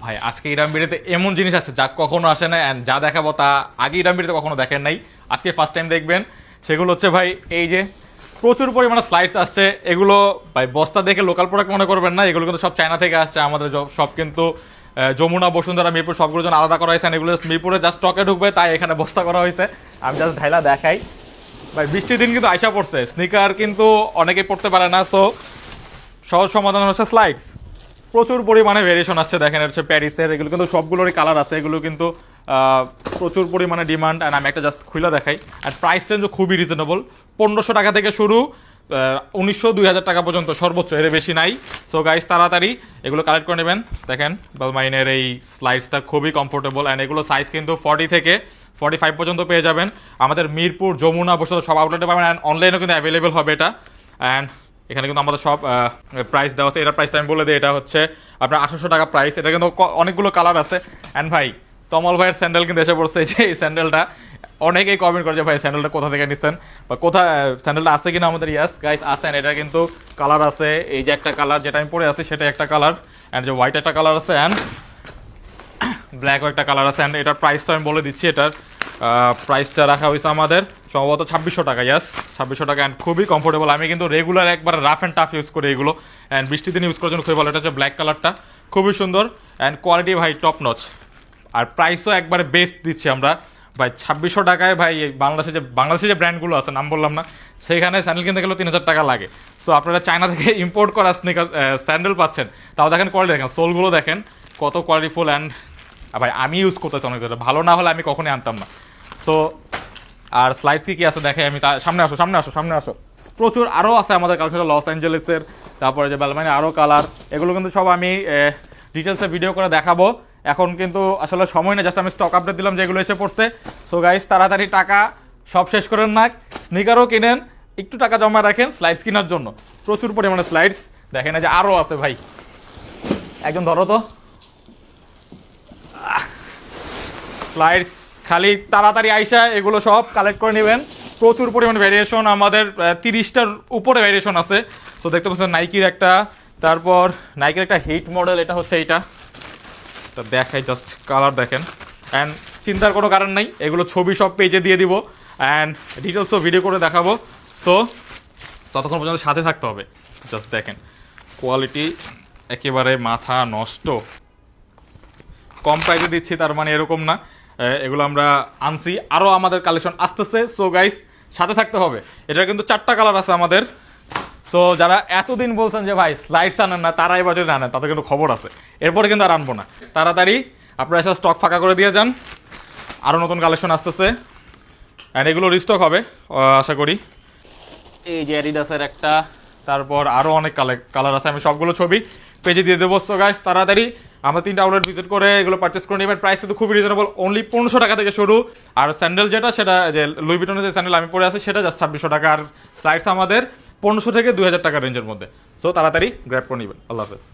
ভাই আজকে ইরাম ভিডিওতে এমন জিনিস আছে যা কখনো আসে না, অ্যান্ড যা দেখাবো তা আগে ইরাম ভিডিওতে কখনো দেখেন নাই, আজকে ফার্স্ট টাইম দেখবেন। সেগুলো হচ্ছে ভাই এই যে প্রচুর পরিমাণে স্লাইডস আসছে। এগুলো ভাই বস্তা দেখে লোকাল প্রোডাক্ট মনে করবেন না, এগুলো কিন্তু সব চায়না থেকে আসছে। আমাদের সব কিন্তু যমুনা, বসুন্ধরা, মিরপুর সবগুলো জন্য আলাদা করা হয়েছে। এগুলো মিরপুরে জাস্ট স্টকে ঢুকবে, তাই এখানে বস্তা করা হয়েছে। আমি জাস্ট ঢাইলা দেখাই। ভাই বৃষ্টির দিন কিন্তু আইসা পড়ছে, স্নিকার কিন্তু অনেকেই পড়তে পারে না, সো সহজ সমাধান হচ্ছে স্লাইডস। প্রচুর পরিমাণে ভেরিয়েশন আসছে, দেখেন হচ্ছে প্যারিসের, এগুলো কিন্তু সবগুলোরই কালার আছে। এগুলো কিন্তু প্রচুর পরিমাণে ডিমান্ড। অ্যান্ড আমি একটা জাস্ট খুলে দেখাই। অ্যান্ড প্রাইস রেঞ্জও খুবই রিজনেবল, 1500 টাকা থেকে শুরু, 1900-2000 টাকা পর্যন্ত সর্বোচ্চ, এর বেশি নাই। সো গাইস তাড়াতাড়ি এগুলো কালেক্ট করে নেবেন। দেখেন বালমাইনের এই স্লাইডসটা খুবই কমফোর্টেবল, অ্যান্ড এগুলো সাইজ কিন্তু 40 থেকে 45 পর্যন্ত পেয়ে যাবেন। আমাদের মিরপুর, যমুনা, বসুন্ধরা সব আউটলেটে পাবেন, অ্যান্ড অনলাইনেও কিন্তু অ্যাভেলেবেল হবে এটা। অ্যান্ড এখানে কিন্তু আমাদের সব প্রাইস দেওয়া আছে। এটার প্রাইস আমি বলে দিই, এটা হচ্ছে আপনার 800 টাকা প্রাইস। এটা কিন্তু অনেকগুলো কালার আছে। অ্যান্ড ভাই তমল ভাইয়ের স্যান্ডেল কিন্তু এসে পড়ছে। যে এই স্যান্ডেলটা অনেকেই কমেন্ট করে যে ভাই স্যান্ডেলটা কোথা থেকে নিচ্ছেন বা কোথায় স্যান্ডেলটা আছে কিনা আমাদের। ইয়াস গাইস আছেন, এটা কিন্তু কালার আছে। এই যে একটা কালার যেটা আমি পরে আছি সেটা একটা কালার, অ্যান্ড যে হোয়াইট একটা কালার আছে, অ্যান্ড ব্ল্যাকও একটা কালার আছে। অ্যান্ড এটার প্রাইসটা আমি বলে দিচ্ছি। এটার প্রাইসটা রাখা হয়েছে আমাদের সম্ভবত 2600 টাকা। ইয়াস 2600 টাকা, অ্যান্ড খুবই কমফোর্টেবল। আমি কিন্তু রেগুলার একবার রাফ অ্যান্ড টাফ ইউজ করি এগুলো, অ্যান্ড বৃষ্টির দিন ইউজ করার জন্য খুবই ভালো। এটা হচ্ছে ব্ল্যাক কালারটা, খুবই সুন্দর, অ্যান্ড কোয়ালিটি ভাই টপ নচ। আর প্রাইসও একবারে বেস্ট দিচ্ছি আমরা ভাই 2600 টাকায়। ভাই বাংলাদেশে যে ব্র্যান্ডগুলো আছে নাম বললাম না, সেখানে স্যান্ডেল কিনতে গেলেও 3000 টাকা লাগে। সো আপনারা চায়না থেকে ইম্পোর্ট করা স্নিকার স্যান্ডেল পাচ্ছেন, তাও দেখেন কোয়ালিটি, দেখেন সোলগুলো দেখেন কত কোয়ালিটিফুল। অ্যান্ড ভাই আমি ইউজ করতেছি অনেক, ভালো না হলে আমি কখনোই আনতাম না। তো আর স্লাইডস কি আছে দেখে আমি, সামনে আসো। প্রচুর আরও আছে আমাদের কালচার, লস অ্যাঞ্জেলেসের, তারপরে যে বালমাইনে আরও কালার। এগুলো কিন্তু সব আমি ডিটেলসে ভিডিও করে দেখাবো। এখন কিন্তু আসলে সময় না, জাস্ট আমি স্টক আপডেট দিলাম যেগুলো এসে পড়ছে। সো গাইস তাড়াতাড়ি টাকা সব শেষ করেন না, স্নিকারও কিনেন, একটু টাকা জমা রাখেন স্লাইডস কেনার জন্য। প্রচুর পরিমাণে স্লাইডস দেখেন, যে আরও আছে ভাই। একজন ধরো তো স্লাইডস, খালি তাড়াতাড়ি আইসা এগুলো সব কালেক্ট করে নেবেন। প্রচুর পরিমাণে ভ্যারিয়েশন, আমাদের 30টার উপরে ভ্যারিয়েশন আছে। সো দেখতে পাচ্ছেন নাইকির একটা, তারপর নাইকির একটা হিট মডেল, এটা হচ্ছে এইটা দেখাই, জাস্ট কালার দেখেন। অ্যান্ড চিন্তার কোনো কারণ নাই, এগুলো ছবি সব পেজে দিয়ে দিব, অ্যান্ড ডিটেলসও ভিডিও করে দেখাবো। সো ততক্ষণ পর্যন্ত সাথে থাকতে হবে। জাস্ট দেখেন কোয়ালিটি একেবারে মাথা নষ্ট। কম প্রাইসে দিচ্ছি তার মানে এরকম না, এগুলো আমরা আনছি, আরও আমাদের কালেকশন আসতেছে। সো গাইস সাথে থাকতে হবে। এটার কিন্তু 4টা কালার আছে আমাদের। সো যারা এতদিন বলছেন যে ভাই স্লাইডস আনেন না, তারা এবার যদি আনেন তাদের কিন্তু খবর আছে, এরপরে কিন্তু আর আনবো না। তাড়াতাড়ি আপনারা এসে স্টক ফাঁকা করে দিয়ে যান, আরও নতুন কালেকশন আসতেছে, অ্যান্ড এগুলো রিস্টক হবে আশা করি। এই যে অ্যাডিডাসের একটা, তারপর আরও অনেক কালার আছে, আমি সবগুলো ছবি পেজে দিয়ে দেবো। সো গাইস তাড়াতাড়ি আমরা 3টা আউটলেট ভিজিট করে এগুলো পারচেস করে নেবেন। প্রাইস কিন্তু খুবই রিজনেবল, অনলি 1500 টাকা থেকে শুরু। আর স্যান্ডেল যেটা, সেটা যে লুই ভিটনের যে স্যান্ডেল আমি পরে আছি সেটা জাস্ট 2600 টাকা। আর স্লাইডস আমাদের 1500 থেকে 2000 টাকা রেঞ্জের মধ্যে। সো তাড়াতাড়ি গ্র্যাব করে নেবেন। আল্লাহ হাফেজ।